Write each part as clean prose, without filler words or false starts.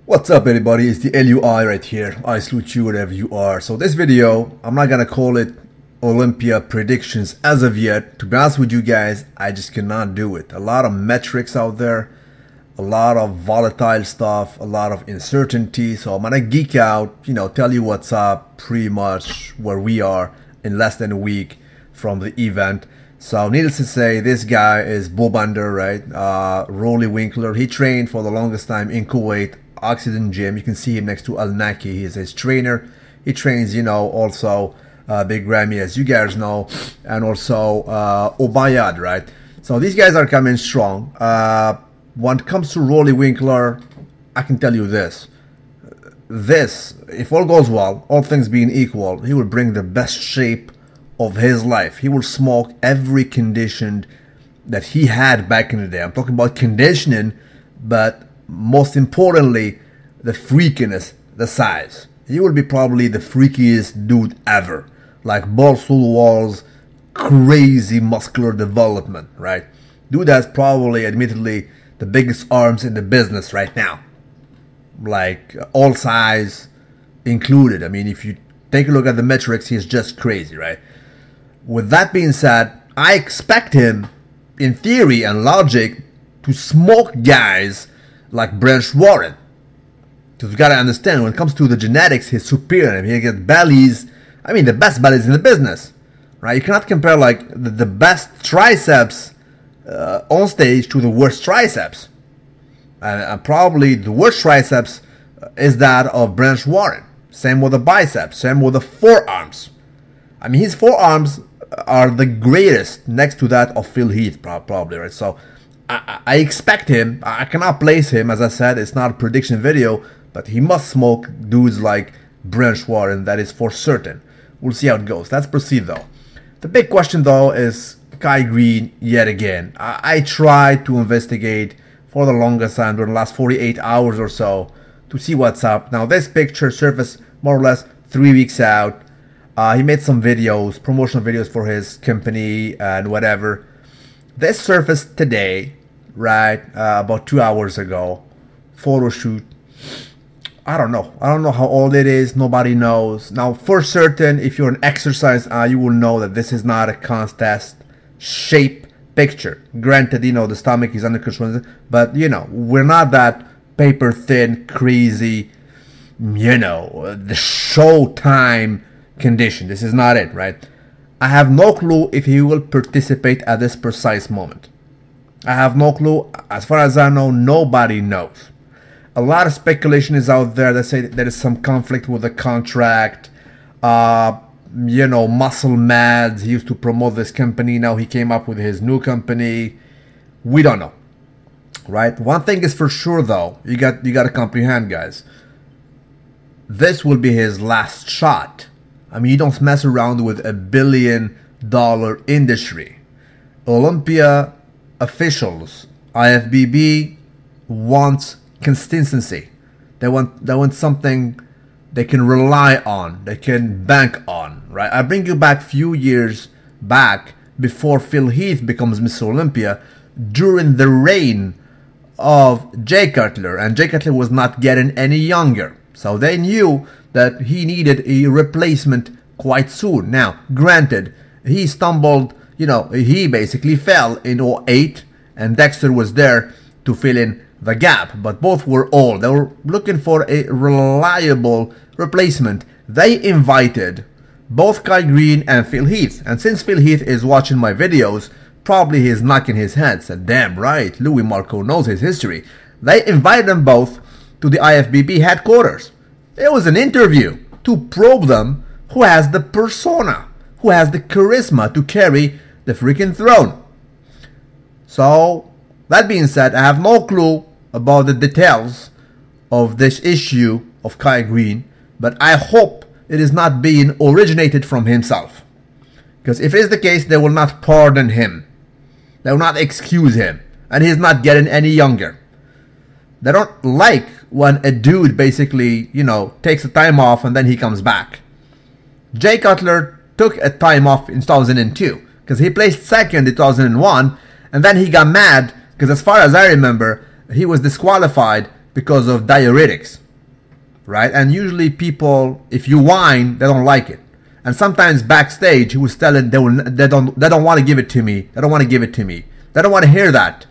What's up everybody, it's the LUI right here. I salute you wherever you are. So this video, I'm not gonna call it Olympia predictions as of yet. To be honest with you guys, I just cannot do it. A lot of metrics out there, a lot of volatile stuff, a lot of uncertainty. So I'm gonna geek out, tell you what's up, pretty much where we are in less than a week from the event. So needless to say, this guy is Bobender, right? Roelly Winklaar. He trained for the longest time in Kuwait, Oxygen Gym. You can see him next to Al Naki. He is his trainer. He trains, also Big Grammy, as you guys know, and also Obayad, right? So these guys are coming strong. When it comes to Roelly Winklaar, I can tell you this. If all goes well, all things being equal, he will bring the best shape of his life. He will smoke every condition that he had back in the day. I'm talking about conditioning, but most importantly, the freakiness, the size. He will be probably the freakiest dude ever. Like balls to the walls, crazy muscular development, right? Dude has probably, admittedly, the biggest arms in the business right now. Like all size included. I mean, if you take a look at the metrics, he's just crazy, right? With that being said, I expect him, in theory and logic, to smoke guys like Brent Warren. Because you gotta understand, when it comes to the genetics, he's superior. I mean, he gets bellies, the best bellies in the business, right? You cannot compare like the best triceps on stage to the worst triceps. And probably the worst triceps is that of Brent Warren. Same with the biceps, same with the forearms. I mean, his forearms are the greatest next to that of Phil Heath, probably, right? So I expect him. I cannot place him, as I said, it's not a prediction video, but he must smoke dudes like Brent Warren, that is for certain. We'll see how it goes. Let's proceed though. The big question though is Kai Greene yet again. I tried to investigate for the longest time during the last 48 hours or so to see what's up. Now this picture surfaced more or less 3 weeks out. He made some videos, promotional videos for his company and whatever. This surfaced today, right, about 2 hours ago. Photo shoot. I don't know how old it is. Nobody knows. Now, for certain, if you're an exercise you will know that this is not a contest shape picture. Granted, the stomach is under control, but, we're not that paper thin, crazy, the showtime condition. This is not it, right? I have no clue if he will participate at this precise moment. I have no clue. As far as I know, nobody knows. A lot of speculation is out there that say there is some conflict with the contract. Muscle Mads, he used to promote this company. Now he came up with his new company. We don't know, right? One thing is for sure though, you got to comprehend, guys. This will be his last shot. I mean, you don't mess around with $1 billion industry. Olympia officials, IFBB wants consistency. They want something they can rely on, they can bank on, right? I bring you back few years back before Phil Heath becomes Mr. Olympia, during the reign of Jay Cutler, and Jay Cutler was not getting any younger. So they knew that he needed a replacement quite soon. Now, granted, he stumbled, he basically fell in 2008, and Dexter was there to fill in the gap. But both were old. They were looking for a reliable replacement. They invited both Kai Greene and Phil Heath. And since Phil Heath is watching my videos, probably he's knocking his head. Said, damn right, luimarco knows his history. They invited them both to the IFBB headquarters. It was an interview to probe them who has the persona, who has the charisma to carry the freaking throne. So, that being said, I have no clue about the details of this issue of Kai Greene, but I hope it is not being originated from himself. Because if it is the case, they will not pardon him. They will not excuse him. And he's not getting any younger. They don't like when a dude basically, takes a time off and then he comes back. Jay Cutler took a time off in 2002 because he placed second in 2001, and then he got mad because as far as I remember, he was disqualified because of diuretics, right? And usually people, if you whine, they don't like it. And sometimes backstage, he was telling they don't want to give it to me. They don't want to give it to me. They don't want to hear that.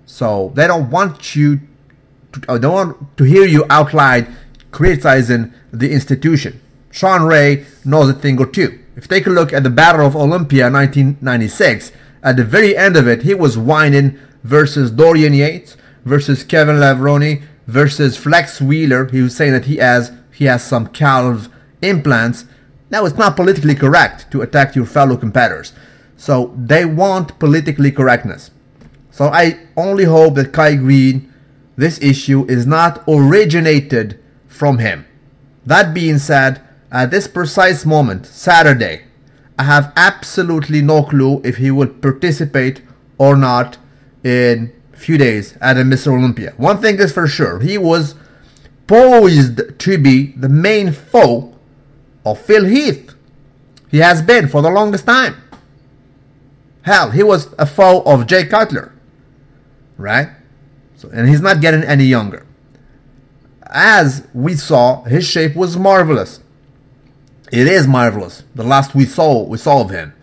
So they don't want you to, don't want to hear you out loud criticizing the institution. Sean Ray knows a thing or two. If you take a look at the Battle of Olympia 1996, at the very end of it, he was whining versus Dorian Yates, versus Kevin Levrone, versus Flex Wheeler. He was saying that he has some calf implants. Now, it's not politically correct to attack your fellow competitors. So they want politically correctness. So I only hope that Kai Green, this issue is not originated from him. That being said, at this precise moment, Saturday, I have absolutely no clue if he will participate or not in a few days at a Mr. Olympia. One thing is for sure, he was poised to be the main foe of Phil Heath. He has been for the longest time. Hell, he was a foe of Jay Cutler, right? So, and he's not getting any younger. As we saw, his shape was marvelous. It is marvelous. The last we saw of him.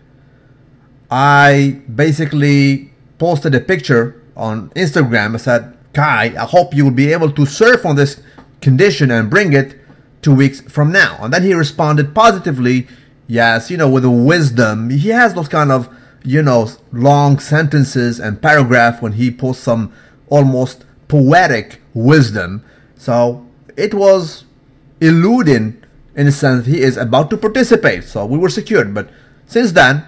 I basically posted a picture on Instagram. I said, Kai, I hope you will be able to surf on this condition and bring it 2 weeks from now. And then he responded positively. Yes, with the wisdom. He has those kind of, long sentences and paragraph when he posts some almost poetic wisdom. So it was eluding in the sense he is about to participate. So we were secured. But since then,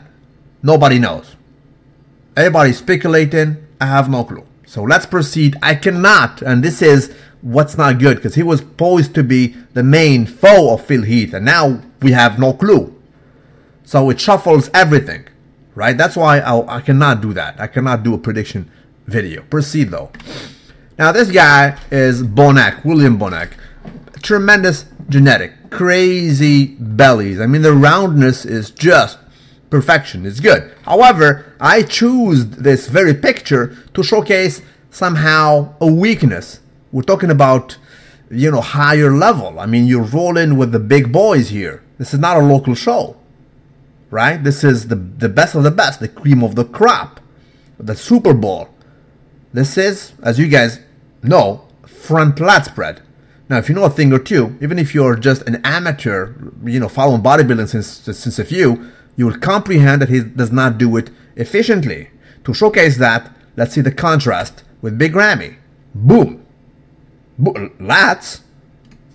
nobody knows. Everybody's speculating. I have no clue. So let's proceed. I cannot, and this is what's not good, because he was poised to be the main foe of Phil Heath, and now we have no clue. So it shuffles everything, right? That's why I cannot do that. I cannot do a prediction video. Proceed though. Now this guy is Bonac, William Bonac. Tremendous genetic, crazy bellies. I mean, the roundness is just perfection. It's good. However, I choose this very picture to showcase somehow a weakness. We're talking about, higher level. I mean, you're rolling with the big boys here. This is not a local show, right? This is the best of the best, the cream of the crop, the Super Bowl. This is, as you guys know, front lat spread. Now, if you know a thing or two, even if you're just an amateur, following bodybuilding since a few, you will comprehend that he does not do it efficiently. To showcase that, let's see the contrast with Big Grammy. Boom. Lats.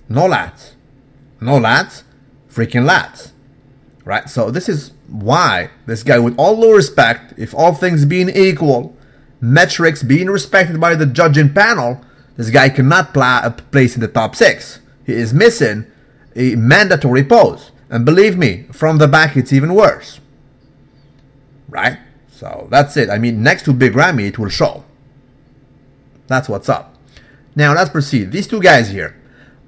No lats. No lats. Freaking lats. Right? So this is why this guy, with all due respect, if all things being equal, metrics being respected by the judging panel, this guy cannot place in the top 6. He is missing a mandatory pose. And believe me, from the back it's even worse. Right? So that's it. I mean, next to Big Grammy, it will show. That's what's up. Now let's proceed. These two guys here.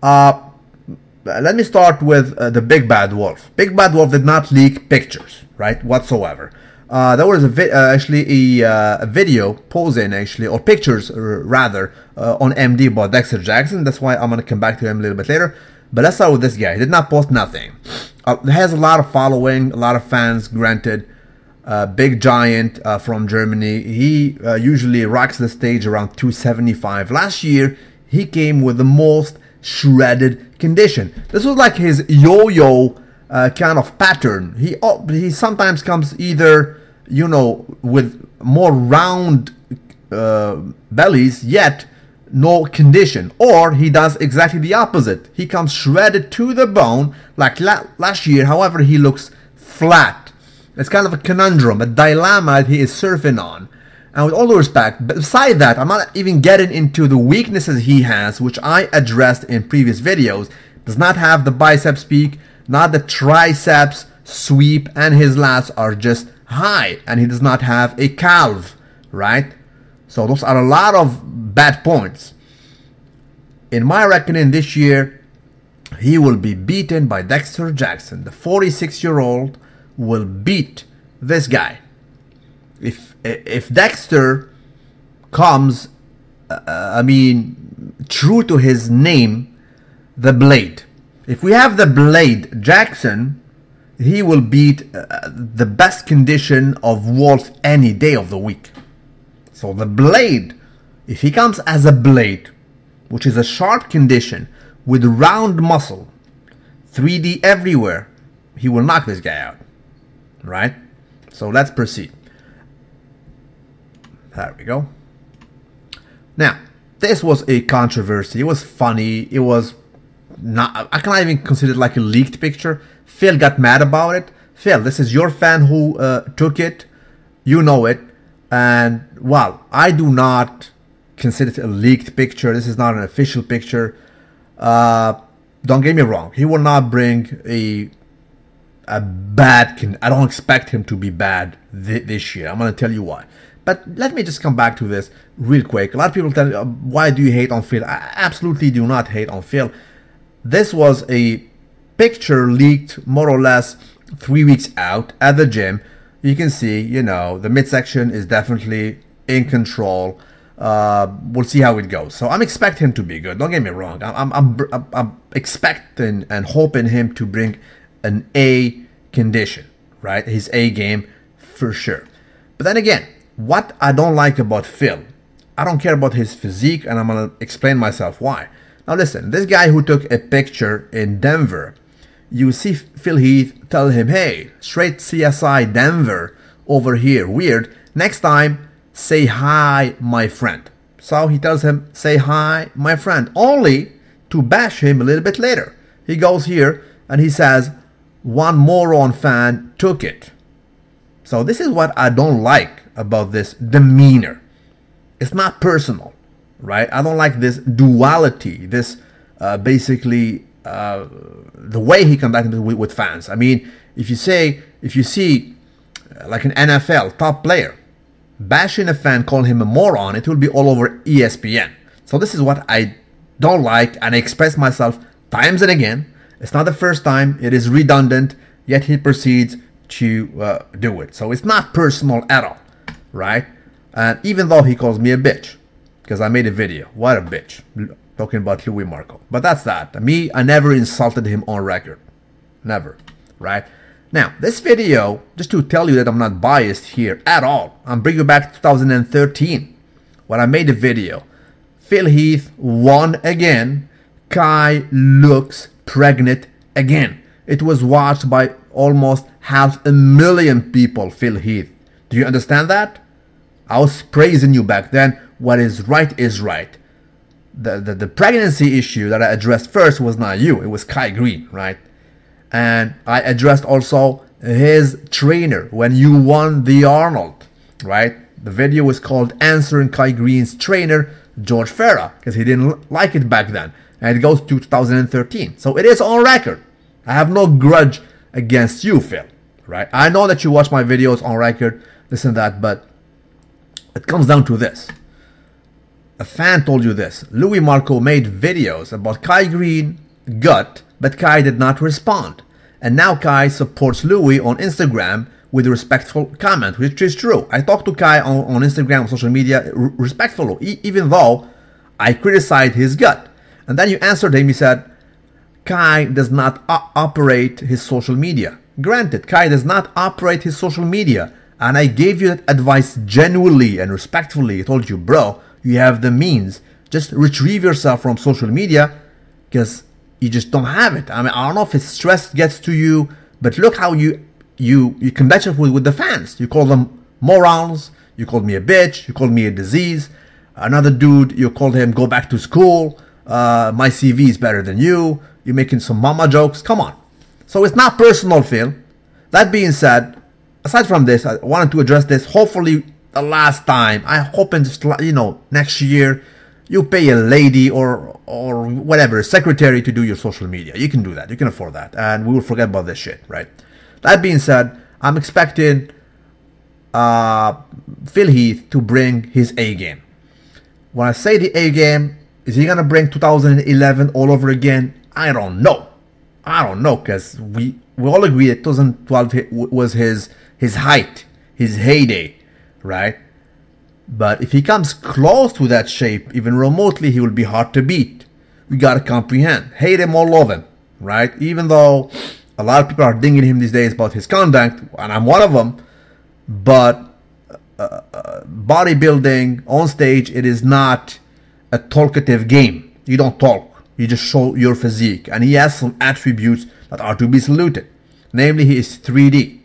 Let me start with the Big Bad Wolf. Big Bad Wolf did not leak pictures, right, whatsoever. There was a video posing, or pictures rather, on MD about Dexter Jackson. That's why I'm going to come back to him a little bit later. But let's start with this guy. He did not post nothing. He has a lot of following, a lot of fans, granted. Big giant from Germany. He usually rocks the stage around 275. Last year, he came with the most shredded condition. This was like his yo-yo kind of pattern. He sometimes comes either, with more round bellies, yet no condition, or he does exactly the opposite. He comes shredded to the bone like last year. However, he looks flat. It's kind of a conundrum, a dilemma he is surfing on. And with all due respect, beside that, I'm not even getting into the weaknesses he has, which I addressed in previous videos. Does not have the biceps peak, not the triceps sweep, and his lats are just high. And he does not have a calf, right? So those are a lot of bad points. In my reckoning this year, he will be beaten by Dexter Jackson. The 46-year-old will beat this guy. If Dexter comes I mean, true to his name, the Blade. If we have the Blade Jackson, he will beat the best condition of Wolf any day of the week. So the Blade, if he comes as a Blade, which is a sharp condition with round muscle, 3D everywhere, he will knock this guy out, right? So let's proceed. There we go. Now, this was a controversy. It was funny. It was not, I cannot even consider it like a leaked picture. Phil got mad about it. Phil, this is your fan who took it. You know it. And, well, I do not consider it a leaked picture. This is not an official picture. Don't get me wrong. He will not bring a bad... I don't expect him to be bad this year. I'm going to tell you why. But let me just come back to this real quick. A lot of people tell me, why do you hate on Phil? I absolutely do not hate on Phil. This was a picture leaked more or less 3 weeks out at the gym. You can see, you know, the midsection is definitely in control. We'll see how it goes. So I'm expecting him to be good. Don't get me wrong. I'm expecting and hoping him to bring an A condition, right? His A game for sure. But then again, what I don't like about Phil, I don't care about his physique, and I'm going to explain myself why. Now listen, this guy who took a picture in Denver, you see Phil Heath tell him, hey, straight CSI Denver over here, weird. Next time, say hi, my friend. So he tells him, say hi, my friend, only to bash him a little bit later. He goes here and he says, one moron fan took it. So this is what I don't like about this demeanor. It's not personal, right? I don't like this duality, this basically the way he conducted with fans. I mean, if you see like an NFL top player bashing a fan, calling him a moron, it will be all over ESPN. So this is what I don't like, and I express myself times and again. It's not the first time. It is redundant, yet he proceeds to do it. So it's not personal at all, right? And even though he calls me a bitch, because I made a video, what a bitch, talking about luimarco. But that's that. Me, I never insulted him on record. Never, right? Now, this video, just to tell you that I'm not biased here at all, I'm bringing you back to 2013, when I made a video. Phil Heath won again. Kai looks pregnant again. It was watched by almost 500,000 people, Phil Heath. Do you understand that? I was praising you back then. What is right is right. The pregnancy issue that I addressed first was not you. It was Kai Green, right? And I addressed also his trainer when you won the Arnold, right? The video was called Answering Kai Green's Trainer, George Farah, because he didn't like it back then. And it goes to 2013. So it is on record. I have no grudge against you, Phil, right? I know that you watch my videos on record, this and that, but it comes down to this. A fan told you this. luimarco made videos about Kai Green gut, but Kai did not respond. And now Kai supports Louis on Instagram with a respectful comment, which is true. I talked to Kai on Instagram, on social media, respectfully, even though I criticized his gut. And then you answered him, you said, Kai does not operate his social media. Granted, Kai does not operate his social media. And I gave you that advice genuinely and respectfully. I told you, bro, you have the means. Just retrieve yourself from social media, because you just don't have it. I mean, I don't know if it's stress gets to you, but look how you conduct yourself with the fans. You call them morons. You called me a bitch. You called me a disease. Another dude, you called him go back to school. My CV is better than you. You're making some mama jokes. Come on. So it's not personal, Phil. That being said, aside from this, I wanted to address this. Hopefully, the last time. I hope in just, you know, next year, you pay a lady or whatever, secretary to do your social media. You can do that. You can afford that. And we will forget about this shit, right? That being said, I'm expecting Phil Heath to bring his A game. When I say the A game, is he going to bring 2011 all over again? I don't know. I don't know, because we all agree that 2012 was his height, his heyday, right? But if he comes close to that shape, even remotely, he will be hard to beat. We gotta comprehend. Hate him or love him, right? Even though a lot of people are dinging him these days about his conduct, and I'm one of them, but bodybuilding on stage, it is not a talkative game. You don't talk, you just show your physique, and he has some attributes that are to be saluted. Namely, he is 3D,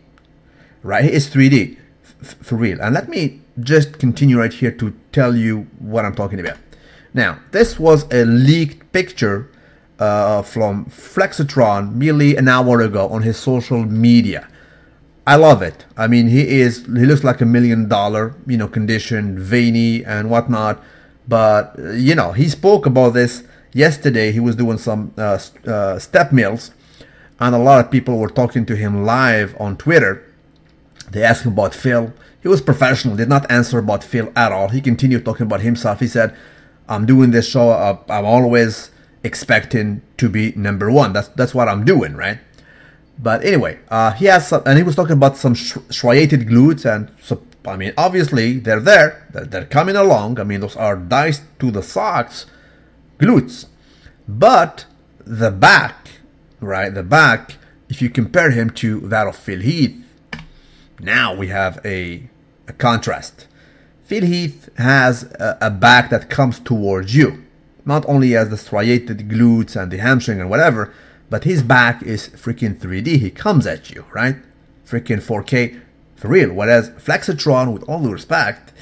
right? He is 3D for real. And let me just continue right here to tell you what I'm talking about. Now, this was a leaked picture from Flexor Tron merely an hour ago on his social media. I love it. I mean, he looks like $1 million, condition, veiny and whatnot. But, he spoke about this yesterday. He was doing some step mills, and a lot of people were talking to him live on Twitter. They asked him about Phil. He was professional, did not answer about Phil at all. He continued talking about himself. He said, I'm doing this show, I'm always expecting to be number one. That's what I'm doing, right? But anyway, he has some, and he was talking about some striated glutes, and so, I mean, obviously they're there, they're coming along. I mean, those are diced to the socks glutes. But the back, right, the back, if you compare him to that of Phil Heath, now we have a contrast. Phil Heath has a back that comes towards you. Not only has the striated glutes and the hamstring and whatever, but his back is freaking 3D. He comes at you, right? Freaking 4K for real. Whereas Flexor Tron, with all due respect,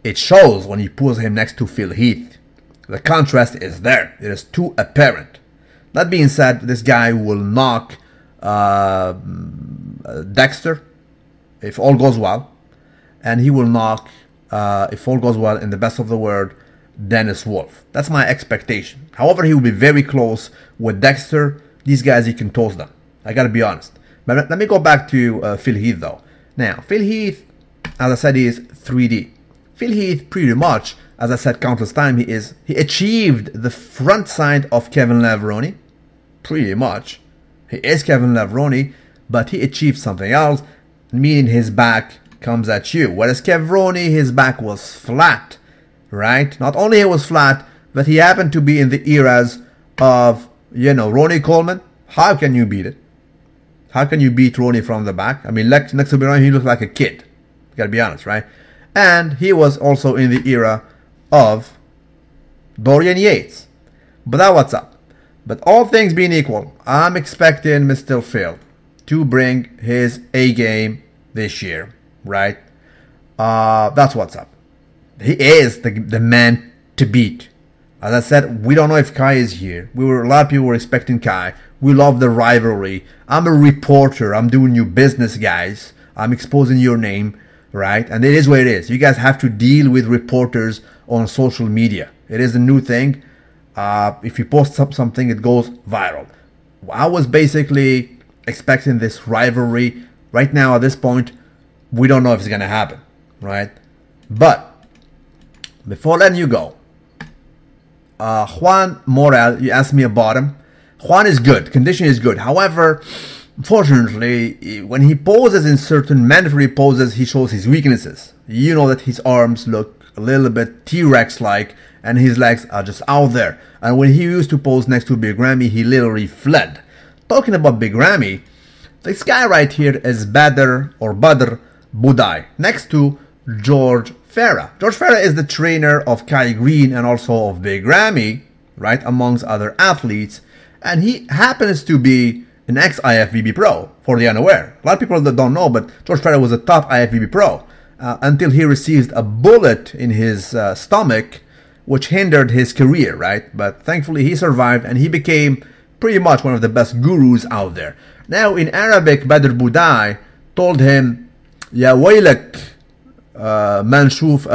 it shows when you put him next to Phil Heath. The contrast is there. It is too apparent. That being said, this guy will knock Dexter if all goes well, and he will knock, if all goes well, in the best of the world, Dennis Wolf. That's my expectation. However, he will be very close with Dexter. These guys, he can toast them. I gotta be honest. But let me go back to Phil Heath though. Now, Phil Heath, as I said, he is 3D. Phil Heath, pretty much, as I said countless times, he achieved the front side of Kevin Levrone. Pretty much. He is Kevin Levrone, but he achieved something else, meaning his back comes at you. Whereas Kevroni, his back was flat, right? Not only it was flat, but he happened to be in the eras of, Ronnie Coleman. How can you beat it? How can you beat Ronnie from the back? I mean, next to Ronnie, he looked like a kid. You gotta be honest, right? And he was also in the era of Dorian Yates. But now what's up? But all things being equal, I'm expecting Mr. Phil to bring his A game this year, right? That's what's up. He is the man to beat. As I said, we don't know if Kai is here. A lot of people were expecting Kai. We love the rivalry. I'm a reporter. I'm doing your business, guys. I'm exposing your name, right? And it is what it is. You guys have to deal with reporters on social media. It is a new thing. If you post something, it goes viral. I was basically expecting this rivalry. Right now, at this point, we don't know if it's going to happen, right? But before letting you go, Juan Morel, you asked me about him. Juan is good. Condition is good. However, unfortunately, when he poses in certain mandatory poses, he shows his weaknesses. You know that his arms look a little bit T-Rex-like, and his legs are just out there. And when he used to pose next to Big Grammy, he literally fled. Talking about Big Grammy, this guy right here is Badr Budai, next to George Farah. George Farah is the trainer of Kai Green and also of Big Grammy, right, amongst other athletes. And he happens to be an ex-IFBB pro, for the unaware. A lot of people that don't know, but George Farah was a top IFBB pro until he received a bullet in his stomach, which hindered his career, right? But thankfully he survived and he became pretty much one of the best gurus out there. Now in Arabic, Badr Budai told him, Ya waylak man shuf,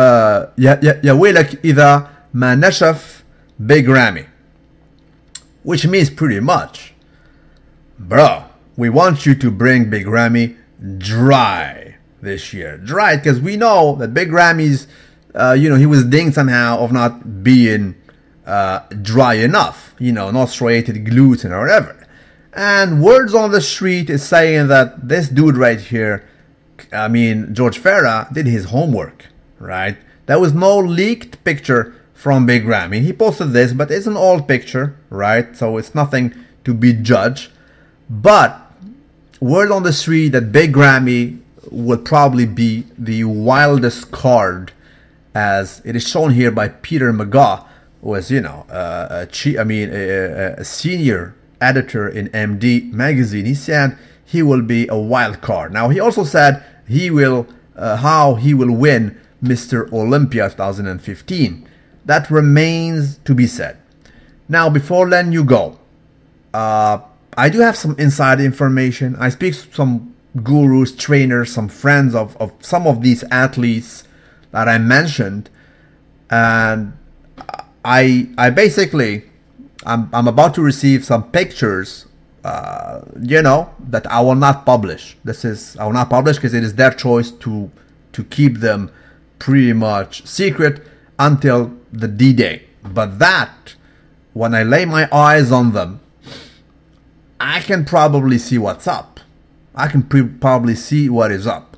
ya waylak idha ma nashaf Big Grammy. Which means pretty much, bro, we want you to bring Big Grammy dry this year. Dry, because we know that Big Grammy's, he was dinged somehow of not being dry enough, not striated gluten or whatever. And words on the street is saying that this dude right here, George Farah, did his homework. right? There was no leaked picture from Big Grammy. He posted this, but it's an old picture, right? So it's nothing to be judged. But word on the street that Big Grammy will probably be the wildest card, as it is shown here by Peter McGaugh, who is, you know, a senior editor in MD magazine. He said he will be a wild card. Now he also said he will how he will win Mr. Olympia 2015. That remains to be said. Now, before letting you go, I do have some inside information. I speak to some gurus, trainers, some friends of some of these athletes that I mentioned, and I basically I'm about to receive some pictures, you know, that I will not publish. I will not publish because it is their choice to keep them pretty much secret until the D-Day. But that, when I lay my eyes on them, I can probably see what's up. I can probably see what is up.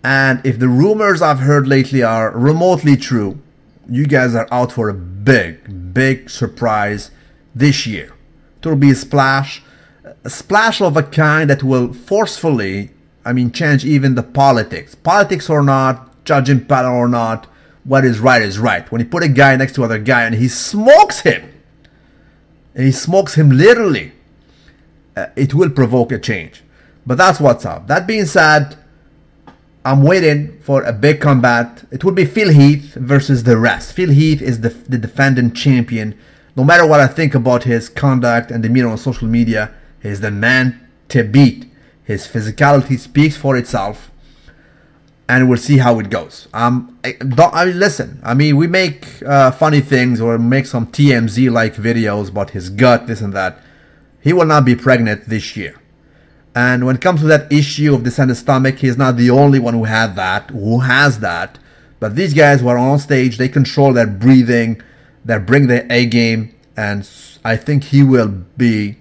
And if the rumors I've heard lately are remotely true, you guys are out for a big surprise this year. It will be a splash of a kind that will forcefully, change even the politics. Politics or not, judging pattern or not, what is right. When you put a guy next to another guy and he smokes him, literally, it will provoke a change. But that's what's up. That being said, I'm waiting for a big combat. It will be Phil Heath versus the rest. Phil Heath is the defending champion. No matter what I think about his conduct and demeanor on social media, he's the man to beat. His physicality speaks for itself, and we'll see how it goes. Listen, we make funny things or make some TMZ-like videos about his gut, this and that. He will not be pregnant this year. And when it comes to that issue of descended stomach, he's not the only one who has that. But these guys who are on stage, they control their breathing, they bring their A game, and I think he will be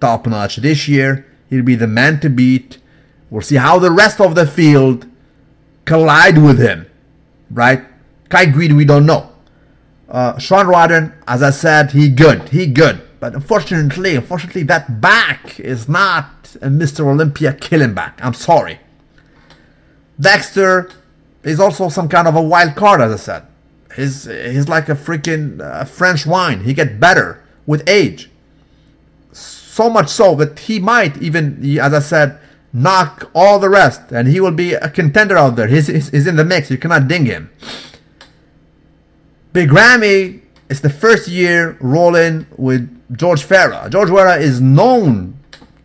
top notch this year. He'll be the man to beat. We'll see how the rest of the field collide with him, right? Kai Greed, we don't know. Sean Rodden, as I said, he good. But unfortunately, that back is not a Mr. Olympia killing back. I'm sorry. Dexter is also some kind of a wild card, as I said. He's like a freaking French wine. He gets better with age. So much so that he might even, as I said, knock all the rest. And he will be a contender out there. He's in the mix. You cannot ding him. Big Grammy is the first year rolling with George Farah. George Farah is known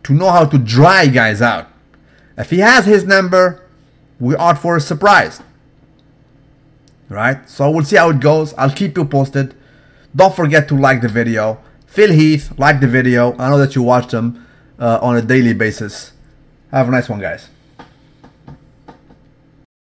to know how to dry guys out. If he has his number, we're out for a surprise. Right? So we'll see how it goes. I'll keep you posted. Don't forget to like the video. Phil Heath, like the video. I know that you watch them on a daily basis. Have a nice one, guys.